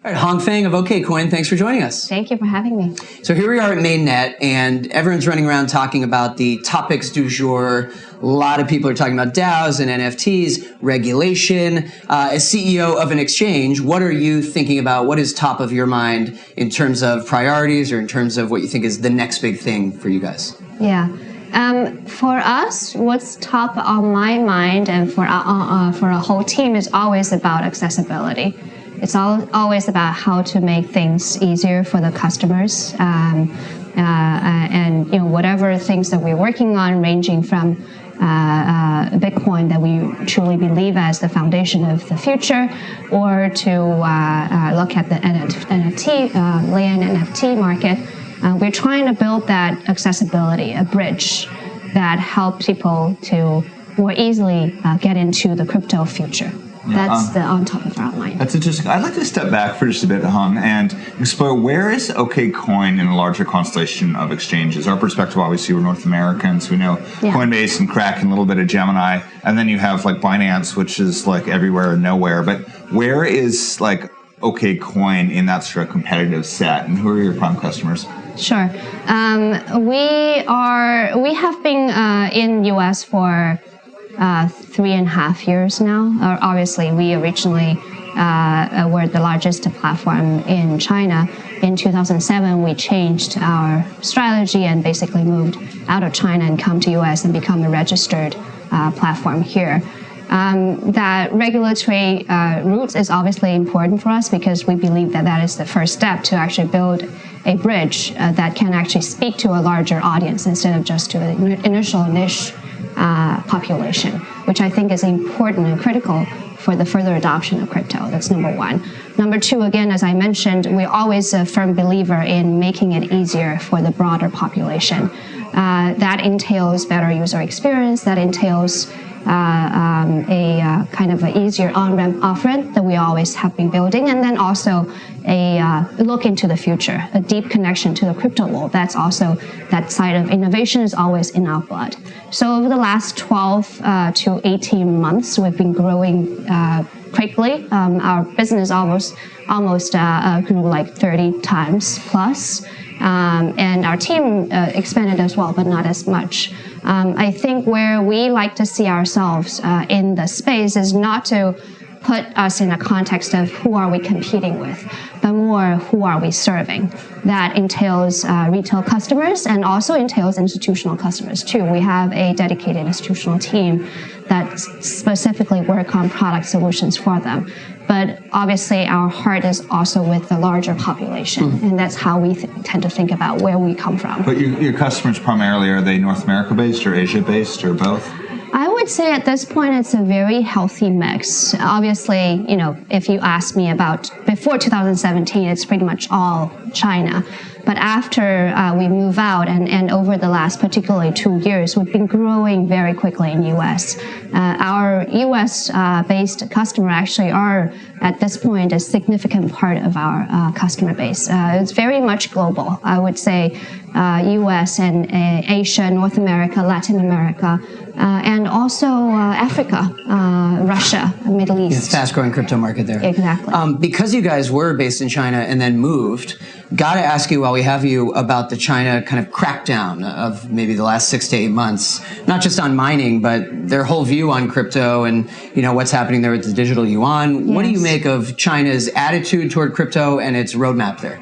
All right, Hong Feng of OKCoin, thanks for joining us. Thank you for having me. So here we are at Mainnet, and everyone's running around talking about the topics du jour. A lot of people are talking about DAOs and NFTs, regulation. As CEO of an exchange, what are you thinking about? What is top of your mind in terms of priorities or in terms of what you think is the next big thing for you guys? Yeah. For us, what's top on my mind and for our whole team is always about accessibility. It's always about how to make things easier for the customers, and whatever things that we're working on, ranging from Bitcoin that we truly believe as the foundation of the future, or to look at the NFT land NFT market. We're trying to build that accessibility, a bridge that helps people to more easily get into the crypto future. That's on top of our mind. That's interesting. I'd like to step back for just a bit, Hong, and explore where is OKCoin in a larger constellation of exchanges. Our perspective, obviously, we're North Americans. We know Coinbase and Kraken, a little bit of Gemini, and then you have like Binance, which is like everywhere and nowhere. But where is like OKCoin in that sort of competitive set, and who are your prime customers? Sure. We have been in US for 3.5 years now. Obviously, we originally were the largest platform in China. In 2007, we changed our strategy and basically moved out of China and come to US and become a registered platform here. That regulatory route is obviously important for us because we believe that that is the first step to actually build a bridge that can actually speak to a larger audience instead of just to an initial niche population, which I think is important and critical for the further adoption of crypto. That's number one. Number two, again, as I mentioned, we're always a firm believer in making it easier for the broader population. That entails better user experience, that entails a kind of an easier on-ramp, off-ramp that we always have been building, and then also a look into the future, a deep connection to the crypto world. That's also, that side of innovation is always in our blood. So over the last 12 to 18 months, we've been growing quickly. Our business almost grew like 30 times plus. And our team expanded as well, but not as much. I think where we like to see ourselves in the space is not to put us in a context of who are we competing with, but more who are we serving. That entails retail customers and also entails institutional customers too. We have a dedicated institutional team that specifically work on product solutions for them. But obviously our heart is also with the larger population, and that's how we tend to think about where we come from. But your customers primarily, are they North America based or Asia based or both? I would say at this point it's a very healthy mix. Obviously, if you ask me about before 2017, it's pretty much all China. But after we move out and over the last particularly 2 years, we've been growing very quickly in US. Our US based customer actually are at this point a significant part of our customer base. It's very much global. I would say US and Asia, North America, Latin America, and also Africa, Russia, Middle East. Fast-growing crypto market there. Exactly. Because you guys were based in China and then moved, got to ask you while we have you about the China kind of crackdown of maybe the last 6 to 8 months, not just on mining, but their whole view on crypto and what's happening there with the digital yuan. Yes. What do you make of China's attitude toward crypto and its roadmap there?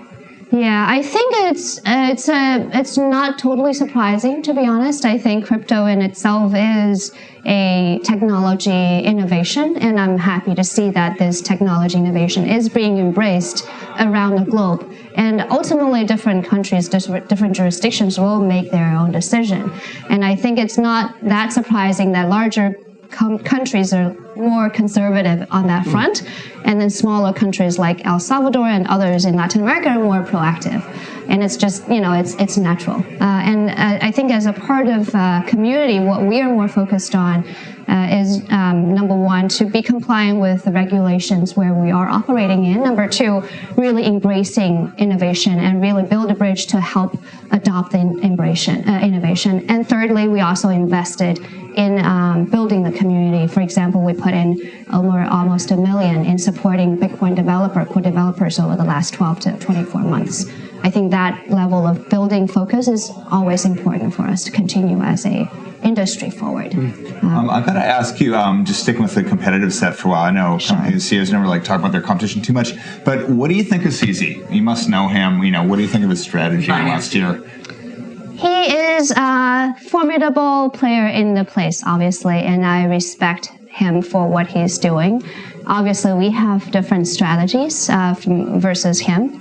Yeah, I think it's not totally surprising, to be honest. I think crypto in itself is a technology innovation, and I'm happy to see that this technology innovation is being embraced around the globe. And ultimately, different countries, different jurisdictions will make their own decision. And I think it's not that surprising that larger countries are more conservative on that front, and then smaller countries like El Salvador and others in Latin America are more proactive. And it's just, it's natural. And I think as a part of community, what we are more focused on is, number one, one, to be compliant with the regulations where we are operating in. Number two, really embracing innovation and really build a bridge to help adopt the innovation. And thirdly, we also invested in building the community. For example, we put in almost $1 million in supporting Bitcoin co-developers over the last 12 to 24 months. I think that level of building focus is always important for us to continue as a industry forward. I've got to ask you, just sticking with the competitive set for a while. I know companies, CEOs never like talk about their competition too much, but what do you think of CZ? You must know him. What do you think of his strategy last year? He is a formidable player in the place, obviously, and I respect him for what he's doing. Obviously, we have different strategies versus him,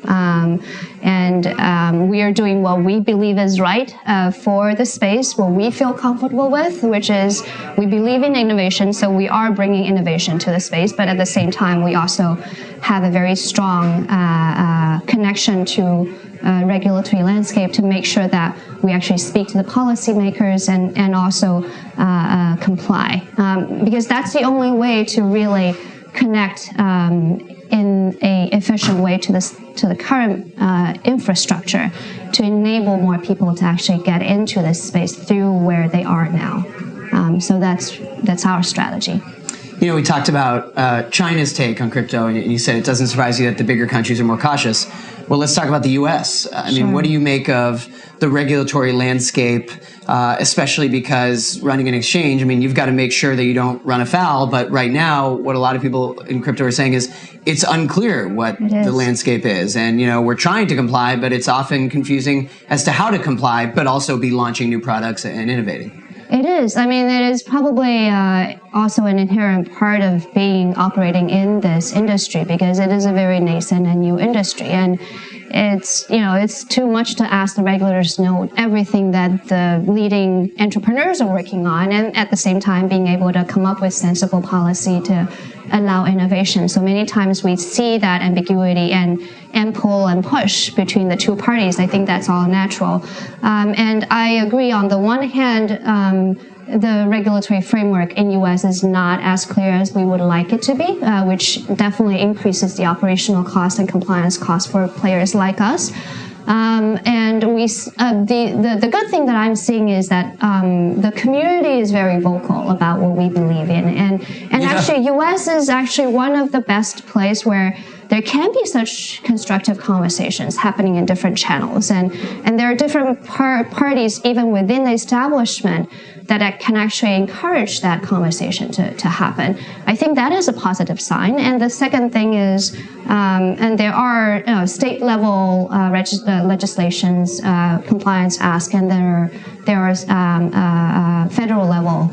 and we are doing what we believe is right for the space, what we feel comfortable with, which is we believe in innovation, so we are bringing innovation to the space, but at the same time, we also have a very strong connection to regulatory landscape to make sure that we actually speak to the policymakers and also comply, because that's the only way to really connect in a efficient way to the current infrastructure to enable more people to actually get into this space through where they are now. So that's our strategy. We talked about China's take on crypto, and you said it doesn't surprise you that the bigger countries are more cautious. Well, let's talk about the U.S. I mean, what do you make of the regulatory landscape, especially because running an exchange, you've got to make sure that you don't run afoul. But right now, what a lot of people in crypto are saying is it's unclear what the landscape is. And, we're trying to comply, but it's often confusing as to how to comply, but also be launching new products and innovating. It is. It is probably also an inherent part of operating in this industry because it is a very nascent and new industry. And it's too much to ask the regulators to know everything that the leading entrepreneurs are working on, and at the same time being able to come up with sensible policy to allow innovation. So many times we see that ambiguity and pull and push between the two parties. I think that's all natural. And I agree, on the one hand, the regulatory framework in U.S. is not as clear as we would like it to be, which definitely increases the operational cost and compliance cost for players like us. And the good thing that I'm seeing is that the community is very vocal about what we believe in, and actually, U.S. is actually one of the best places where there can be such constructive conversations happening in different channels, and there are different parties even within the establishment that can actually encourage that conversation to happen. I think that is a positive sign. And the second thing is, and there are state level legislations, compliance ask, and there are federal level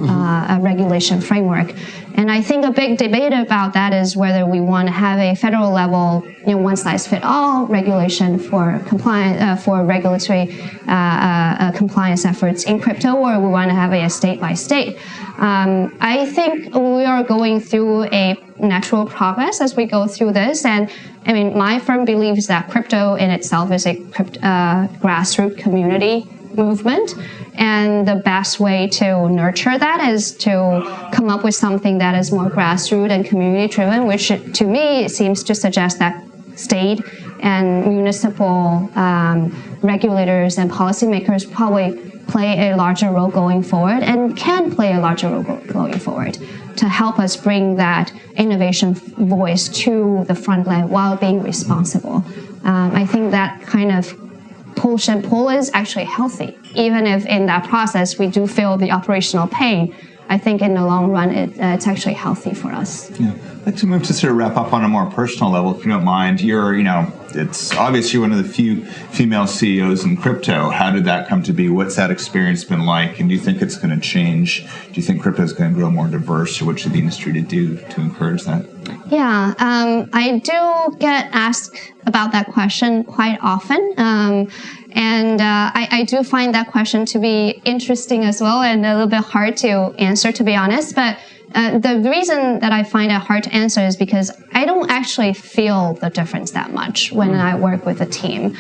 regulation framework. And I think a big debate about that is whether we want to have a federal level, one-size-fits-all regulation for regulatory compliance efforts in crypto, or we want to have a state-by-state. I think we are going through a natural progress as we go through this, and my firm believes that crypto in itself is a grassroots community movement, and the best way to nurture that is to come up with something that is more grassroots and community driven, which to me seems to suggest that state and municipal regulators and policymakers probably play a larger role going forward and can play a larger role going forward to help us bring that innovation voice to the front line while being responsible. I think that kind of push and pull is actually healthy. Even if in that process we do feel the operational pain, I think in the long run it's actually healthy for us. Yeah. I'd like to move to sort of wrap up on a more personal level, if you don't mind. It's obvious you're one of the few female CEOs in crypto. How did that come to be? What's that experience been like? And do you think it's going to change? Do you think crypto is going to grow more diverse, or what should the industry do to encourage that? Yeah, I do get asked about that question quite often. And I do find that question to be interesting as well and a little bit hard to answer, to be honest. But the reason that I find it hard to answer is because I don't actually feel the difference that much when I work with a team,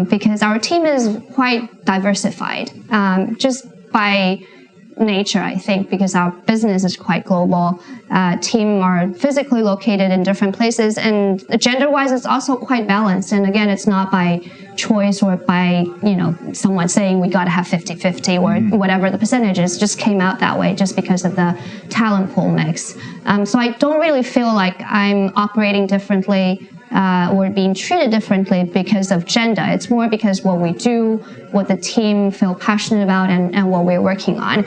because our team is quite diversified. Just by nature, I think, because our business is quite global. Team are physically located in different places, and gender-wise, it's also quite balanced. And again, it's not by choice or by, someone saying we got to have 50-50 or whatever the percentage is, just came out that way just because of the talent pool mix. So I don't really feel like I'm operating differently or being treated differently because of gender. It's more because what we do, what the team feel passionate about, and what we're working on.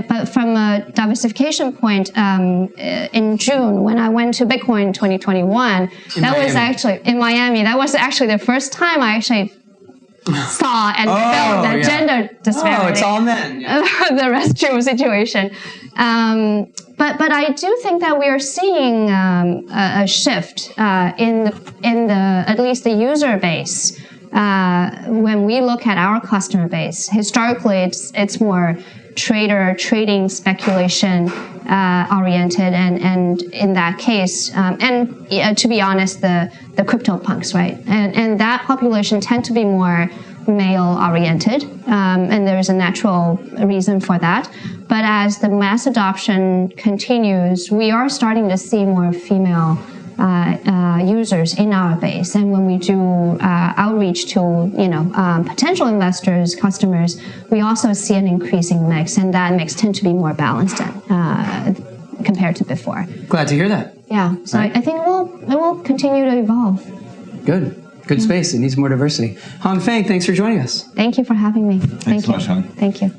But from a diversification point, in June, when I went to Bitcoin 2021, was actually in Miami. That was actually the first time I actually saw and felt that gender disparity. Oh, it's all men. Yeah. The restroom situation. But I do think that we are seeing a shift in the at least the user base. When we look at our customer base, historically it's more trading speculation oriented, and in that case, to be honest, the crypto punks, right? And that population tend to be more male oriented, and there's a natural reason for that. But as the mass adoption continues, we are starting to see more female users in our base, and when we do outreach to potential investors, customers, we also see an increasing mix, and that mix tends to be more balanced compared to before. Glad to hear that. Yeah, so right. I think it will continue to evolve. Good space. It needs more diversity. Hong Feng, thanks for joining us. Thank you for having me. Thanks so much, Hong. Thank you.